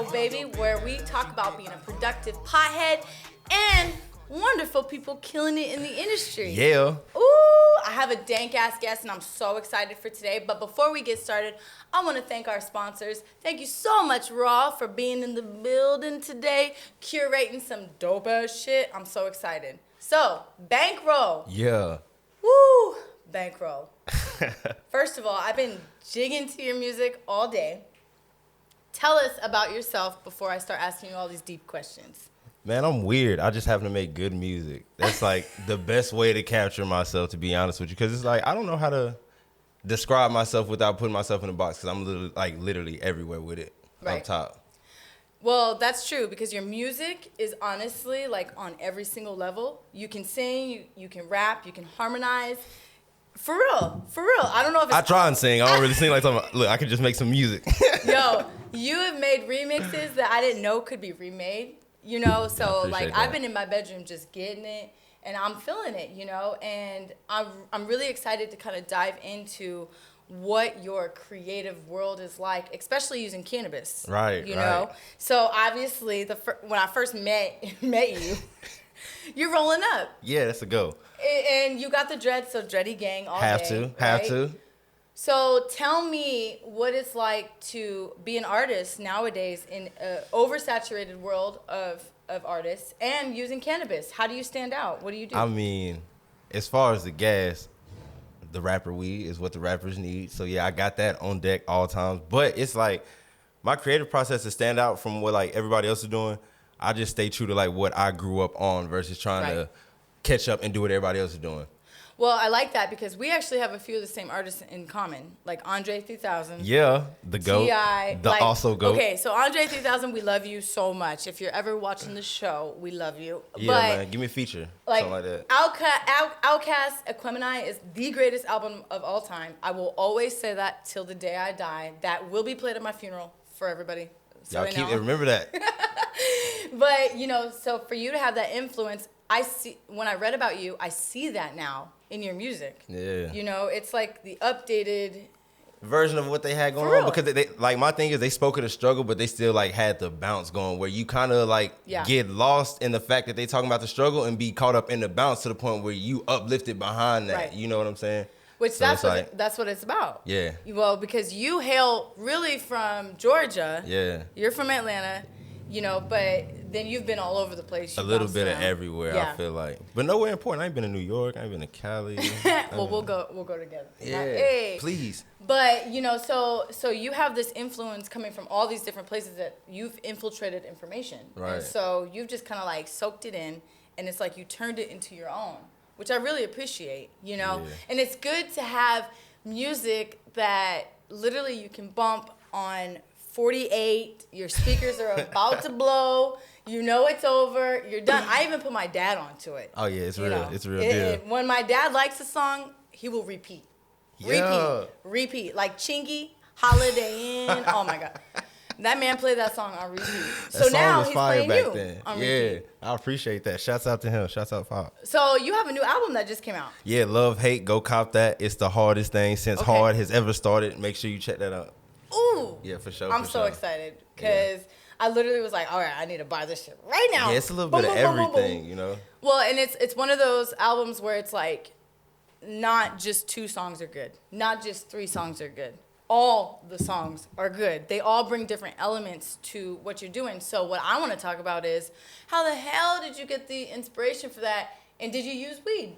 show, baby, where we talk about being a productive pothead and wonderful people killing it in the industry. Yeah. Ooh, I have a dank-ass guest, and I'm so excited for today. But before we get started, I want to thank our sponsors. Thank you so much, Raw, for being in the building today, curating some dope-ass shit. I'm so excited. So, Bankreaux. Yeah. Woo, Bankreaux. First of all, I've been jigging to your music all day. Tell us about yourself before I start asking you all these deep questions. Man, I'm weird. I just happen to make good music. That's like the best way to capture myself, to be honest with you. Because it's like, I don't know how to describe myself without putting myself in a box. Because I'm literally everywhere with it. Right. Up top. Well, that's true because your music is honestly like on every single level. You can sing, you can rap, you can harmonize. For real. I don't know if it's... I try and sing. I don't really sing like something. Look, I can just make some music. Yo, you have made remixes that I didn't know could be remade, you know? So, like, I've been in my bedroom just getting it, and I'm feeling it, you know? And I'm really excited to kind of dive into what your creative world is like, especially using cannabis. Right, you know? So, obviously, when I first met you, you're rolling up. Yeah, that's a go. And you got the dreads, so dready gang all Have day. Have to. So tell me what it's like to be an artist nowadays in an oversaturated world of artists and using cannabis. How do you stand out? What do you do? I mean, as far as the gas, the rapper weed is what the rappers need. So yeah, I got that on deck all times. But it's like my creative process to stand out from what like everybody else is doing. I just stay true to like what I grew up on versus trying to catch up and do what everybody else is doing. Well, I like that because we actually have a few of the same artists in common, like Andre 3000. Yeah, the GOAT. T.I. The also GOAT. Okay, so Andre 3000, we love you so much. If you're ever watching the show, we love you. Yeah, but, man, give me a feature, something like that. Outkast Aquemini is the greatest album of all time. I will always say that till the day I die. That will be played at my funeral for everybody. So y'all remember that. But, you know, so for you to have that influence, when I read about you, I see that now in your music. Yeah. You know, it's like the updated version of what they had going on, because they like, my thing is they spoke of the struggle, but they still like had the bounce going where you kind of like get lost in the fact that they talking about the struggle and be caught up in the bounce to the point where you uplifted behind that. Right. You know what I'm saying? Which so that's what it's about. Yeah. Well, because you hail really from Georgia. Yeah. You're from Atlanta, you know, but then you've been all over the place. A little bit of everywhere, I feel like. But nowhere important. I ain't been to New York. I ain't been to Cali. Well, we'll go together. Yeah, hey. Please. But, you know, so you have this influence coming from all these different places that you've infiltrated information. Right. And so you've just kind of like soaked it in, and it's like you turned it into your own, which I really appreciate, you know? Yeah. And it's good to have music that literally you can bump on 48, your speakers are about to blow, you know it's over, you're done. I even put my dad onto it. Oh, yeah, it's real. Know? It's a real deal. When my dad likes a song, he will repeat. Yeah. Repeat. Like Chingy, Holiday Inn. Oh, my God. That man played that song on repeat. So now he's playing you on repeat. I appreciate that. Shouts out to him. Shouts out Pop. So you have a new album that just came out. Yeah, Love, Hate, go cop that. It's the hardest thing since hard has ever started. Make sure you check that out. Ooh. Yeah, for sure. I'm so excited because I literally was like, all right, I need to buy this shit right now. Yeah, it's a little bit of everything, you know? Well, and it's one of those albums where it's like not just 2 songs are good. Not just 3 songs are good. All the songs are good. They all bring different elements to what you're doing. So what I want to talk about is how the hell did you get the inspiration for that? And did you use weed?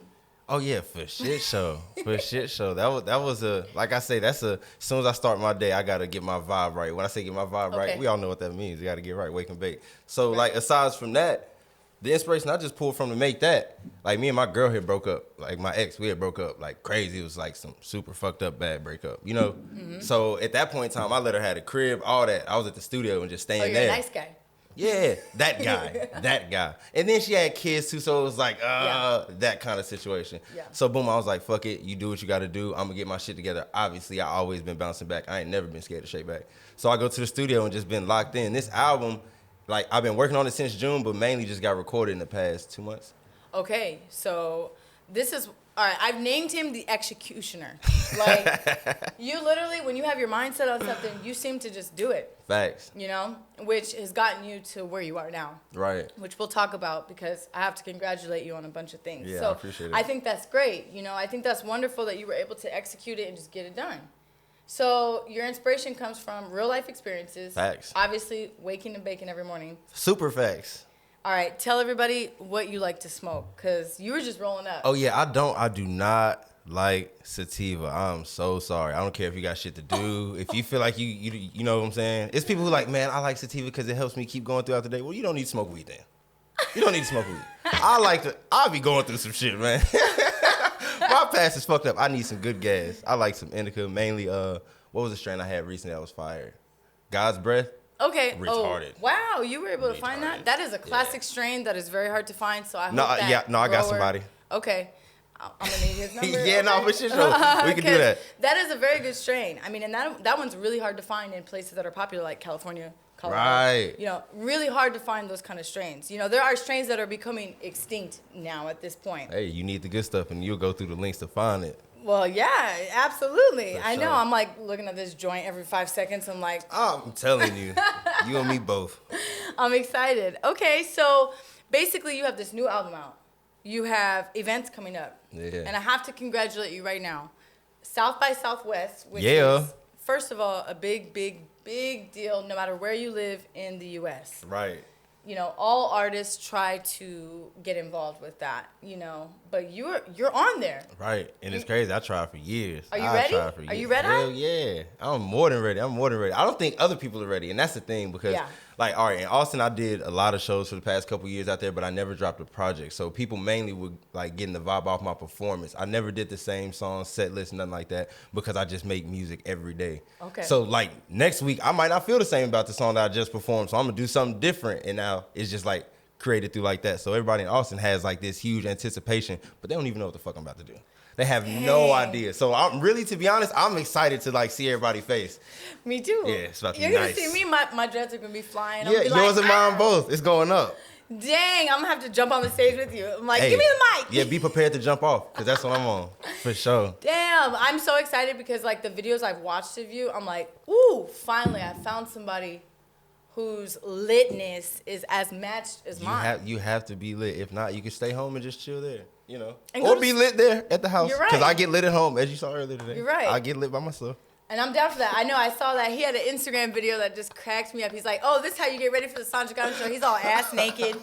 Oh yeah, for shit show. That was a, like I say, as soon as I start my day, I gotta get my vibe right. When I say get my vibe right, we all know what that means. You gotta get right, wake and bake. So like aside from that, the inspiration I just pulled from to make that, like me and my girl had broke up. Like my ex, we had broke up like crazy. It was like some super fucked up bad breakup, you know? Mm-hmm. So at that point in time, I let her have a crib, all that. I was at the studio and just staying there. You're a nice guy. Yeah, that guy. And then she had kids too, so it was like, that kind of situation. Yeah. So boom, I was like, fuck it, you do what you gotta do. I'm gonna get my shit together. Obviously, I always been bouncing back. I ain't never been scared to shake back. So I go to the studio and just been locked in. This album, like I've been working on it since June, but mainly just got recorded in the past 2 months. Okay, so this is all right. I've named him the executioner. Like, you literally, when you have your mind set on something, you seem to just do it. Facts. You know, which has gotten you to where you are now. Right. Which we'll talk about because I have to congratulate you on a bunch of things. Yeah, so I appreciate it. I think that's great. You know, I think that's wonderful that you were able to execute it and just get it done. So your inspiration comes from real life experiences. Facts. Obviously, waking and baking every morning. Super facts. All right, tell everybody what you like to smoke, because you were just rolling up. Oh, yeah, I do not like sativa. I'm so sorry. I don't care if you got shit to do. If you feel like you know what I'm saying? It's people who like, man, I like sativa because it helps me keep going throughout the day. Well, you don't need to smoke weed then. You don't need to smoke weed. I'll be going through some shit, man. My past is fucked up. I need some good gas. I like some indica, mainly, what was the strain I had recently that was fire? God's Breath. Okay. Retarded. Oh, wow, you were able to find that? That is a classic strain that is very hard to find, so I hope that I got somebody. Okay. I'm going to need his number. Yeah, no, for sure. We can do that. That is a very good strain. I mean, and that one's really hard to find in places that are popular like California, Colorado. Right. You know, really hard to find those kind of strains. You know, there are strains that are becoming extinct now at this point. Hey, you need the good stuff, and you'll go through the links to find it. Well, yeah, absolutely. For I know. sure. I'm like looking at this joint every 5 seconds. I'm like, I'm telling you, you and me both. I'm excited. Okay, so basically you have this new album out. You have events coming up. Yeah. And I have to congratulate you right now. South by Southwest, which Yeah. is, first of all, a big, big, big deal no matter where you live in the U.S. Right. You know, all artists try to get involved with that, you know, but you're on there. Right. And it's crazy. I tried for years. Are you ready? Are you ready? Hell yeah. I'm more than ready. I don't think other people are ready. And that's the thing because, like, all right, in Austin, I did a lot of shows for the past couple years out there, but I never dropped a project. So people mainly were, like, getting the vibe off my performance. I never did the same song, set list, nothing like that because I just make music every day. Okay. So, like, next week, I might not feel the same about the song that I just performed. So I'm going to do something different. And now it's just, like, created through like that. So everybody in Austin has like this huge anticipation, but they don't even know what the fuck I'm about to do. They have no idea. So I'm really, to be honest, I'm excited to like see everybody's face. Me too. Yeah, it's about to You're be nice. You're going to see me, my dreads are going to be flying. Yeah, be yours like, and mine both. It's going up. Dang, I'm going to have to jump on the stage with you. I'm like, Hey, give me the mic. Yeah, be prepared to jump off because that's what I'm on, for sure. Damn, I'm so excited because like the videos I've watched of you, I'm like, ooh, finally I found somebody whose litness is as matched as mine. You have to be lit. If not, you can stay home and just chill there, you know. And Or be lit there at the house. You're right. Because I get lit at home, as you saw earlier today. You're right. I get lit by myself. And I'm down for that. I know, I saw that. He had an Instagram video that just cracked me up. He's like, oh, this is how you get ready for the Sanja Ganja show. He's all ass naked.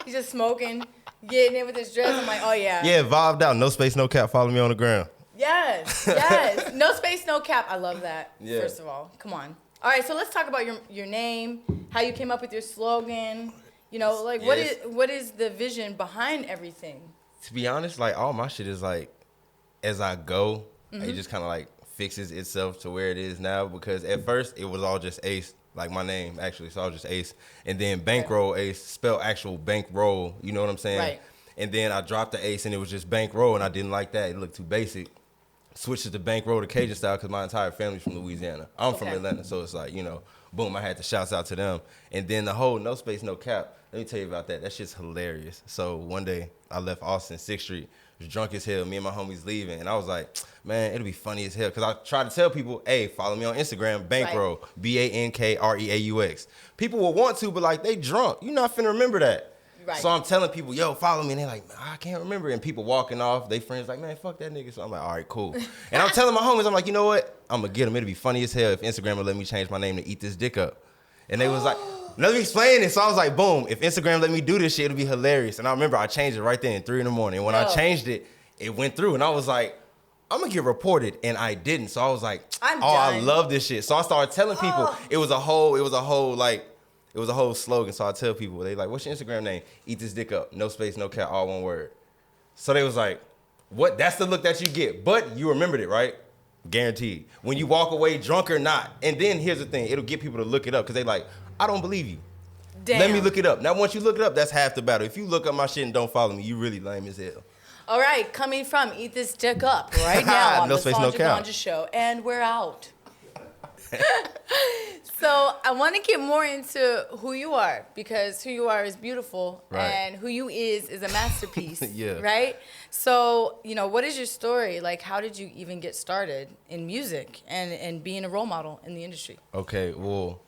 He's just smoking, getting in with his dress. I'm like, oh, yeah. Yeah, vibed out. No space, no cap. Follow me on the ground. Yes, yes. No space, no cap. I love that, Yeah. first of all. Come on. All right, so let's talk about your name, how you came up with your slogan. You know, like what is the vision behind everything? To be honest, like all my shit is like, as I go, it just kind of like fixes itself to where it is now. Because at first it was all just Ace, like my name actually, so I was just Ace. And then Bankroll Ace, spelled actual bankroll. You know what I'm saying? Right. And then I dropped the Ace and it was just Bankroll, and I didn't like that. It looked too basic. Switched it to Bankroll to Cajun style because my entire family's from Louisiana. I'm from Atlanta, so it's like, you know, boom, I had to shout out to them. And then the whole no space, no cap, let me tell you about that. That shit's hilarious. So one day I left Austin, 6th Street, was drunk as hell. Me and my homies leaving. And I was like, man, it'll be funny as hell. Because I tried to tell people, hey, follow me on Instagram, Bankroll, Bankreaux. People will want to, but like, they drunk. You're not finna remember that. Right. So I'm telling people, yo, follow me. And they're like, I can't remember. And people walking off, they friends like, man, fuck that nigga. So I'm like, all right, cool. And I'm telling my homies, I'm like, you know what? I'm going to get him. It'll be funny as hell if Instagram will let me change my name to Eat This Dick Up. And they was like, let me explain it. So I was like, boom, if Instagram let me do this shit, it'll be hilarious. And I remember I changed it right then, 3 a.m. And when I changed it, it went through. And I was like, I'm going to get reported. And I didn't. So I was like, I'm done. I done. love this shit. So I started telling people, it was a whole slogan. So I tell people, they like, what's your Instagram name? Eat This Dick Up. No space, no cap, all one word. So they was like, what? That's the look that you get. But you remembered it, right? Guaranteed. When you walk away drunk or not. And then here's the thing. It'll get people to look it up because they like, I don't believe you. Damn. Let me look it up. Now, once you look it up, that's half the battle. If you look up my shit and don't follow me, you really lame as hell. All right, coming from Eat This Dick Up right now on No the space, no Sanja cap. Ganja show. And we're out. So I want to get more into who you are, because who you are is beautiful, Right. and who you is a masterpiece. Yeah. Right. So, what is your story? Like, how did you even get started in music and being a role model in the industry? Okay, well,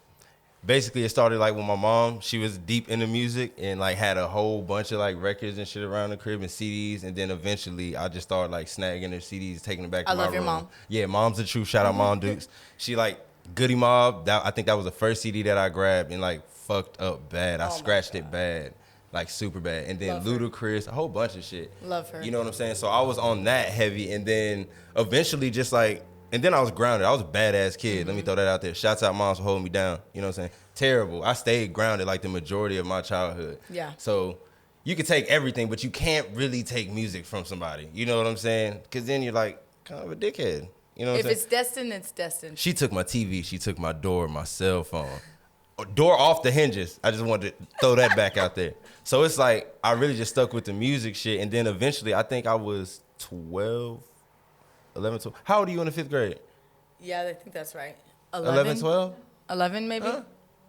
basically it started like with my mom. She was deep into music and like had a whole bunch of like records and shit around the crib and CDs. And then eventually I just started like snagging her CDs, taking them back to my room. I love your mom. Yeah, mom's the truth. Shout out Mom Dukes. She like Goody Mob. I think that was the first CD that I grabbed and like fucked up bad. I scratched it bad. Like super bad. And then Ludacris, a whole bunch of shit. Love her. You know what I'm saying? So I was on that heavy, and then eventually just like, and then I was grounded. I was a badass kid. Let me throw that out there. Shouts out moms for holding me down. You know what I'm saying? Terrible. I stayed grounded like the majority of my childhood. Yeah. So you can take everything, but you can't really take music from somebody. You know what I'm saying? Because then you're like kind of a dickhead. You know what I'm saying? If it's destined, it's destined. She took my TV. She took my door, my cell phone. Door off the hinges. I just wanted to throw that back out there. So it's like I really just stuck with the music shit. And then eventually, I think I was 12, 11, 12. How old are you in the 5th grade? Yeah, I think that's right. 11, 12? 11 maybe?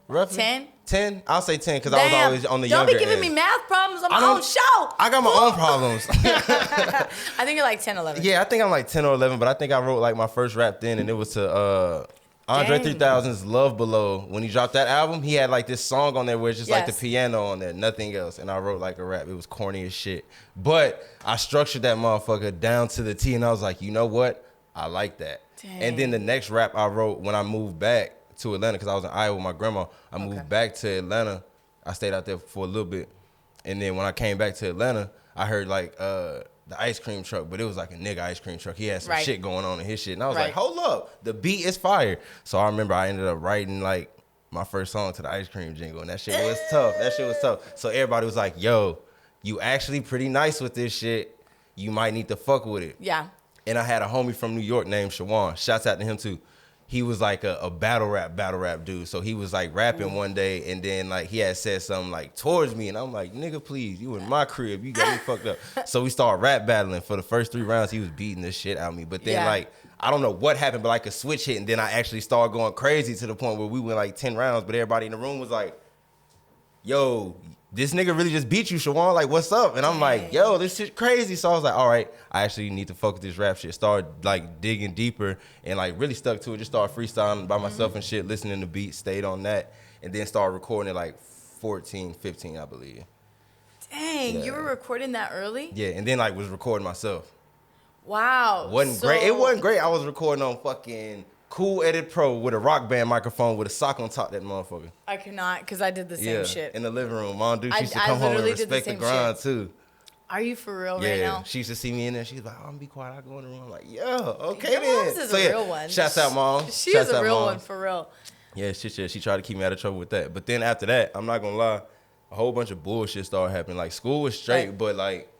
Roughly? 10? 10? I'll say 10 because I was always on the Don't younger be giving end. me math problems on my own show. I got my own problems. I think you're like 10, 11. Yeah, I think I'm like 10 or 11, but I think I wrote like my first rap then, and it was to Andre 3000's Love Below. When he dropped that album, he had like this song on there where it's just like the piano on there, nothing else. And I wrote like a rap. It was corny as shit. But I structured that motherfucker down to the T, and I was like, you know what? I like that. Dang. And then the next rap I wrote when I moved back to Atlanta, because I was in Iowa with my grandma. I moved back to Atlanta. I stayed out there for a little bit. And then when I came back to Atlanta, I heard like the ice cream truck, but it was like a nigga ice cream truck. He had some shit going on in his shit. And I was like, hold up, the beat is fire. So I remember I ended up writing like my first song to the ice cream jingle, and that shit was tough. That shit was tough. So everybody was like, yo, you actually pretty nice with this shit. You might need to fuck with it. Yeah. And I had a homie from New York named Shawan. Shouts out to him too. He was like a battle rap dude. So he was like rapping one day, and then like he had said something like towards me, and I'm like, nigga, please, you in my crib, you got me fucked up. So we started rap battling. For the first 3 rounds, he was beating the shit out of me. But then like, I don't know what happened, but like a switch hit, and then I actually started going crazy to the point where we went like 10 rounds, but everybody in the room was like, yo, this nigga really just beat you, Shawan. Like, what's up? And I'm like, yo, this shit crazy. So I was like, all right, I actually need to fuck with this rap shit. Started like digging deeper and like really stuck to it. Just started freestyling by myself and shit, listening to beats, stayed on that, and then started recording at like 14, 15, I believe. Dang, you were recording that early? Yeah, and then like was recording myself. Wow. Wasn't great. It wasn't great. I was recording on fucking Cool Edit Pro with a Rock Band microphone with a sock on top of that motherfucker. I cannot, because I did the same shit. In the living room. Mom dude, she used to come home and respect the grind too. Are you for real right now? She used to see me in there. She's like, oh, I'm gonna be quiet. I'll go in the room. I'm like, yeah, okay Your then. mom's is a real one. Shouts out, Mom. She is a real one, for real. Yeah, she tried to keep me out of trouble with that. But then after that, I'm not gonna lie, a whole bunch of bullshit started happening. Like, school was straight, but like,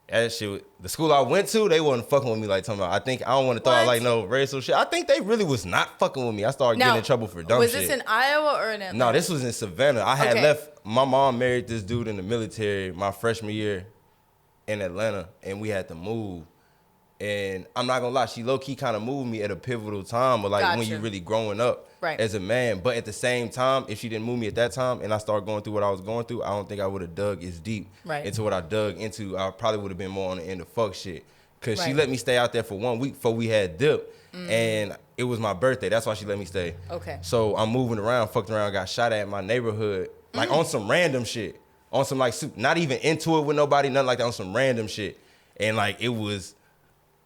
that shit, the school I went to, they wasn't fucking with me like talking about. I don't want to throw out like no racial shit. I think they really was not fucking with me. I started getting in trouble for dumb shit. Was this in Iowa or in Atlanta? No, this was in Savannah. I had left. My mom married this dude in the military my freshman year in Atlanta, and we had to move. And I'm not gonna lie, she low key kind of moved me at a pivotal time, but like when you really growing up as a man. But at the same time, if she didn't move me at that time, and I started going through what I was going through, I don't think I would have dug as deep into what I dug into. I probably would have been more on the end of fuck shit, cause she let me stay out there for 1 week before we had dip, and it was my birthday. That's why she let me stay. Okay. So I'm moving around, fucked around, got shot at in my neighborhood, like on some random shit, on some like not even into it with nobody, nothing like that, on some random shit, and like it was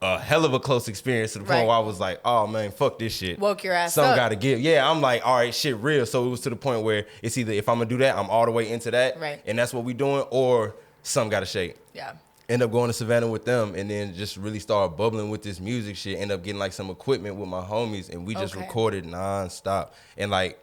a hell of a close experience to the point where I was like, oh man, fuck this shit. Woke your ass Something up. gotta give. Yeah, I'm like, all right, shit real. So it was to the point where it's either if I'm gonna do that, I'm all the way into that, and that's what we doing, or something gotta shake. Yeah. End up going to Savannah with them, and then just really start bubbling with this music shit. End up getting like some equipment with my homies, and we just recorded nonstop. And like,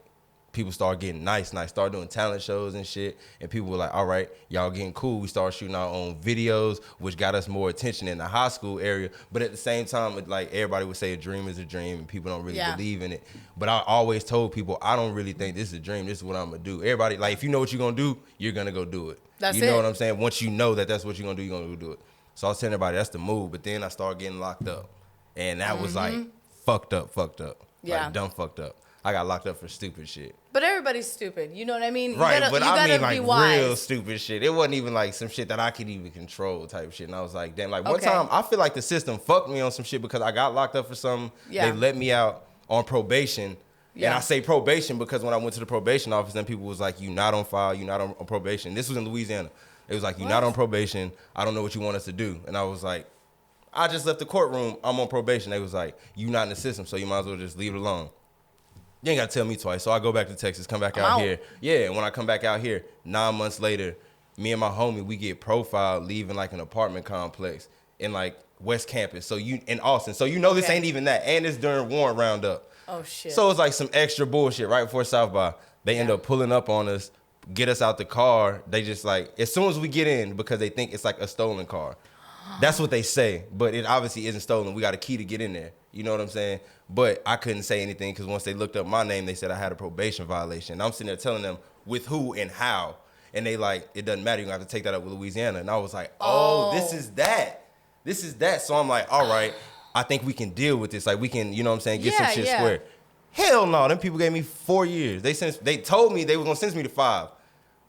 people started getting nice, started doing talent shows and shit, and people were like, all right, y'all getting cool. We started shooting our own videos, which got us more attention in the high school area. But at the same time, like, everybody would say a dream is a dream, and people don't really believe in it. But I always told people, I don't really think this is a dream. This is what I'm going to do. Everybody, like, if you know what you're going to do, you're going to go do it. You know what I'm saying? Once you know that that's what you're going to do, you're going to go do it. So I was telling everybody, that's the move. But then I started getting locked up. And that was like fucked up. Yeah. Like, dumb fucked up. I got locked up for stupid shit. But everybody's stupid. You know what I mean? Right, but I mean like wise. real stupid shit. It wasn't even like some shit that I could even control type shit. And I was like, damn, like one time I feel like the system fucked me on some shit because I got locked up for something. Yeah. They let me out on probation. Yeah. And I say probation because when I went to the probation office, then people was like, you not on file, you not on probation. This was in Louisiana. It was like, you not on probation. I don't know what you want us to do. And I was like, I just left the courtroom. I'm on probation. They was like, you not in the system, so you might as well just leave it alone. You ain't got to tell me twice. So I go back to Texas, come back out here. Yeah, and when I come back out here, 9 months later, me and my homie, we get profiled leaving like an apartment complex in like West Campus. So you in Austin. So you know this ain't even that. And it's during warrant roundup. Oh, shit. So it's like some extra bullshit right before South by. They end up pulling up on us, get us out the car. They just like, as soon as we get in, because they think it's like a stolen car. That's what they say, but it obviously isn't stolen. We got a key to get in there. You know what I'm saying? But I couldn't say anything because once they looked up my name, they said I had a probation violation. And I'm sitting there telling them with who and how. And they like, it doesn't matter. You're going to have to take that up with Louisiana. And I was like, oh, this is that. This is that. So I'm like, all right, I think we can deal with this. Like we can, you know what I'm saying, get some shit square. Hell no. Them people gave me 4 years. They told me they were going to sentence me to 5.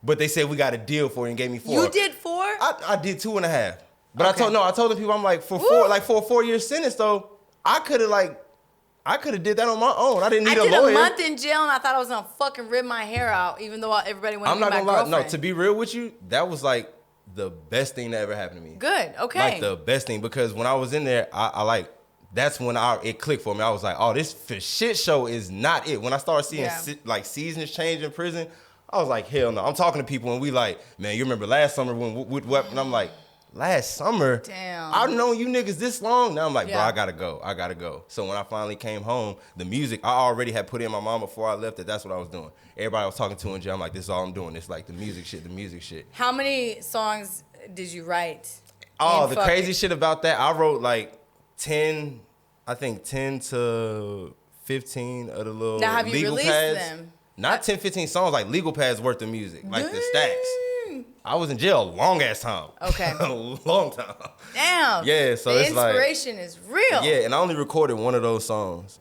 But they said we got a deal for it and gave me 4. You did 4? I did 2.5. But I told the people, I'm like, for a 4-year sentence though, I could have did that on my own. I didn't need a lawyer. I did a month in jail and I thought I was gonna fucking rip my hair out, even though everybody went. I'm not gonna lie. No, to be real with you, that was like the best thing that ever happened to me. Good. Okay. Like the best thing, because when I was in there, I like, that's when it clicked for me. I was like, oh, this shit show is not it. When I started seeing like seasons change in prison, I was like, hell no. I'm talking to people and we like, man, you remember last summer when with what? And I'm like, last summer? Damn. I've known you niggas this long. Now I'm like, bro, I gotta go. So when I finally came home, the music, I already had put in my mom before I left that's what I was doing. Everybody I was talking to in jail, I'm like, this is all I'm doing. It's like the music shit. How many songs did you write? Oh, the crazy shit about that, I wrote like 10 to 15 of the little now, have you legal released pads. Them? Not 10, 15 songs, like legal pads worth of music, like the stacks. I was in jail a long ass time. Okay. A long time. Damn. Yeah, so it's like. The inspiration is real. Yeah, and I only recorded one of those songs.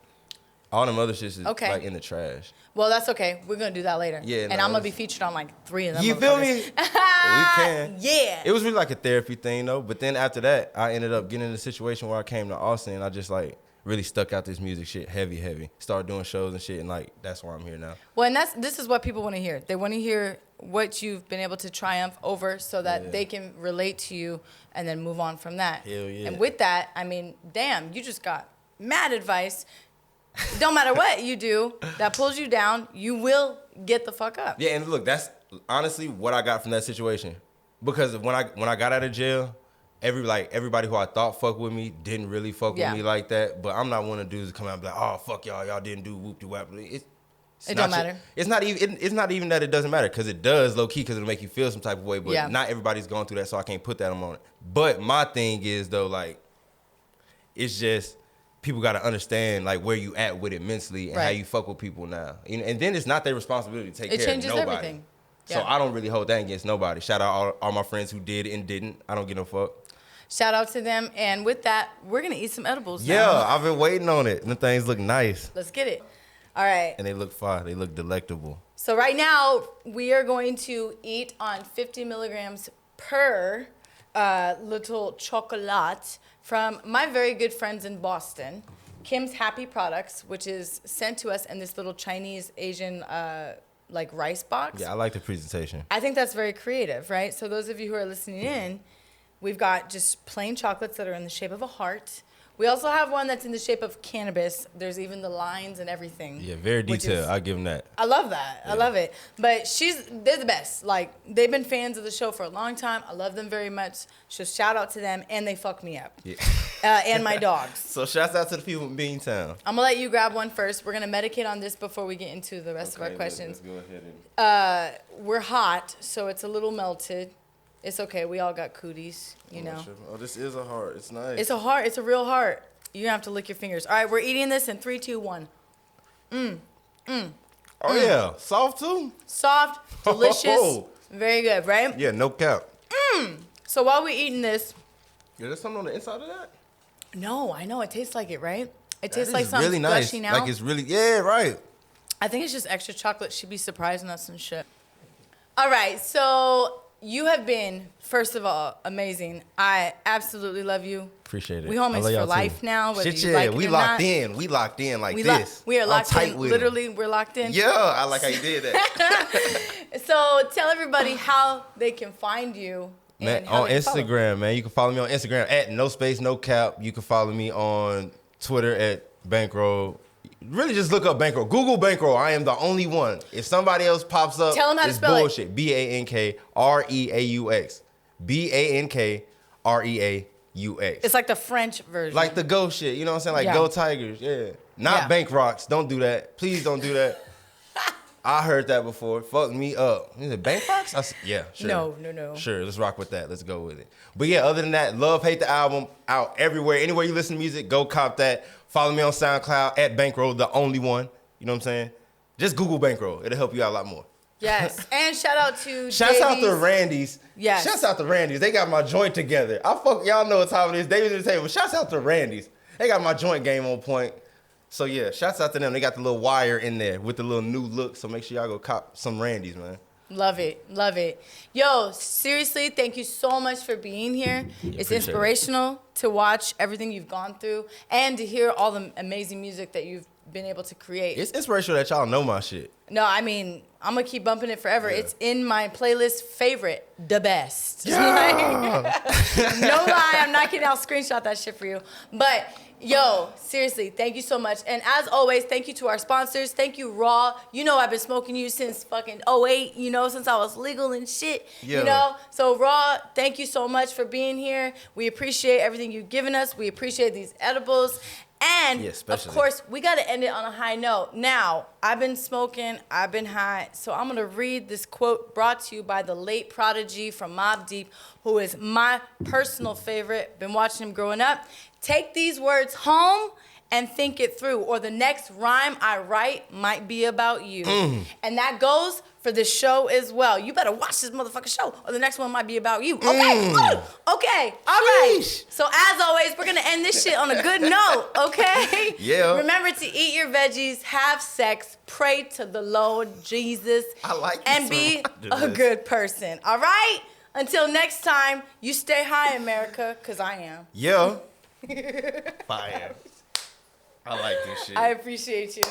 All them other shits is like in the trash. Well, that's okay. We're going to do that later. Yeah. And I'm going to be featured on like 3 of them. You feel me? We can. Yeah. It was really like a therapy thing though. But then after that, I ended up getting in a situation where I came to Austin and I just like really stuck out this music shit heavy. Started doing shows and shit and like that's why I'm here now. Well, and this is what people want to hear. They want to hear what you've been able to triumph over so that they can relate to you and then move on from that. Hell yeah. And with that, I mean, damn, you just got mad advice. Don't matter what you do that pulls you down, you will get the fuck up. Yeah, and look, that's honestly what I got from that situation. Because when I got out of jail, everybody who I thought fuck with me didn't really fuck with me like that. But I'm not one of the dudes to come out and be like, oh fuck y'all didn't do whoop de whap. It don't matter. It's not even that it doesn't matter, because it does low key, because it'll make you feel some type of way. But not everybody's going through that, so I can't put that on it. But my thing is though, like, it's just people got to understand like where you at with it mentally and how you fuck with people now. And then it's not their responsibility to take care of nobody. It changes everything. Yeah. So I don't really hold that against nobody. Shout out all my friends who did and didn't. I don't give no fuck. Shout out to them. And with that, we're gonna eat some edibles now. Yeah, I've been waiting on it. The things look nice. Let's get it. All right. And they look fire. They look delectable. So right now, we are going to eat on 50 milligrams per little chocolate from my very good friends in Boston, Kim's Happy Products, which is sent to us in this little Chinese Asian like rice box. Yeah, I like the presentation. I think that's very creative, right? So those of you who are listening in, we've got just plain chocolates that are in the shape of a heart. We also have one that's in the shape of cannabis. There's even the lines and everything. Yeah, very detailed. I'll give them that. I love that. Yeah. I love it. But they're the best. Like, they've been fans of the show for a long time. I love them very much. So shout out to them. And they fuck me up. Yeah. And my dogs. So shouts out to the people in Beantown. I'm going to let you grab one first. We're going to medicate on this before we get into the rest of our questions. Let's go ahead and... we're hot, so it's a little melted. It's okay. We all got cooties, you know. Sure. Oh, this is a heart. It's nice. It's a heart. It's a real heart. You're going to have to lick your fingers. All right, we're eating this in 3, 2, 1. Oh, yeah. Soft, too? Soft, delicious, very good, right? Yeah, no cap. So while we're eating this... Is there something on the inside of that? No, I know. It tastes like it, right? It tastes like something really nice. gushy now. Like it's really, yeah, right. I think it's just extra chocolate. She'd be surprising us and shit. All right, so you have been, first of all, amazing. I absolutely love you. Appreciate it. We homies for life now. Shit, yeah, we locked in. We locked in like this. We are locked in. Literally, we're locked in. Yeah, I like how you did that. So tell everybody how they can find you. Man, on Instagram, man. You can follow me on Instagram at no space, no cap. You can follow me on Twitter at Bankreaux. Really just look up Bankreaux. Google Bankreaux. I am the only one. If somebody else pops up, tell them how to spell bullshit. It. Bankreaux. Bankreaux. It's like the French version. Like the Go shit. You know what I'm saying? Like Go Tigers. Yeah. Not Bank Rocks. Don't do that. Please don't do that. I heard that before. Fuck me up. Is it Bank Rocks? Yeah, sure. No. Sure, let's rock with that. Let's go with it. But yeah, other than that, Love Hate the album out everywhere. Anywhere you listen to music, go cop that. Follow me on SoundCloud at Bankreaux, the only one. You know what I'm saying? Just Google Bankreaux. It'll help you out a lot more. Yes. And shout out to Shouts out to Randy's. Yes. Shouts out to Randy's. They got my joint together. Y'all know what time it is. David's at the table. Shouts out to Randy's. They got my joint game on point. So yeah, shouts out to them. They got the little wire in there with the little new look. So make sure y'all go cop some Randy's, man. Love it. Love it. Yo, seriously, thank you so much for being here. It's inspirational to watch everything you've gone through and to hear all the amazing music that you've been able to create. It's inspirational that y'all know my shit. No, I mean, I'm going to keep bumping it forever. Yeah. It's in my playlist favorite, the best. Yeah. No lie, I'm not kidding. I'll screenshot that shit for you. But yo, seriously, thank you so much. And as always, thank you to our sponsors. Thank you, Raw. You know I've been smoking you since fucking 2008, you know, since I was legal and shit, you know. So Raw, thank you so much for being here. We appreciate everything you've given us. We appreciate these edibles. And, of course, we got to end it on a high note. Now, I've been smoking, I've been high, so I'm going to read this quote brought to you by the late Prodigy from Mobb Deep, who is my personal favorite. Been watching him growing up. Take these words home and think it through, or the next rhyme I write might be about you. And that goes for the show as well. You better watch this motherfucking show, or the next one might be about you. Okay, okay, all right. So as always, we're gonna end this shit on a good note, okay? Yeah. Remember to eat your veggies, have sex, pray to the Lord Jesus, and be a good person, all right? Until next time, you stay high, America, because I am. Yeah. Fire. I like this shit. I appreciate you.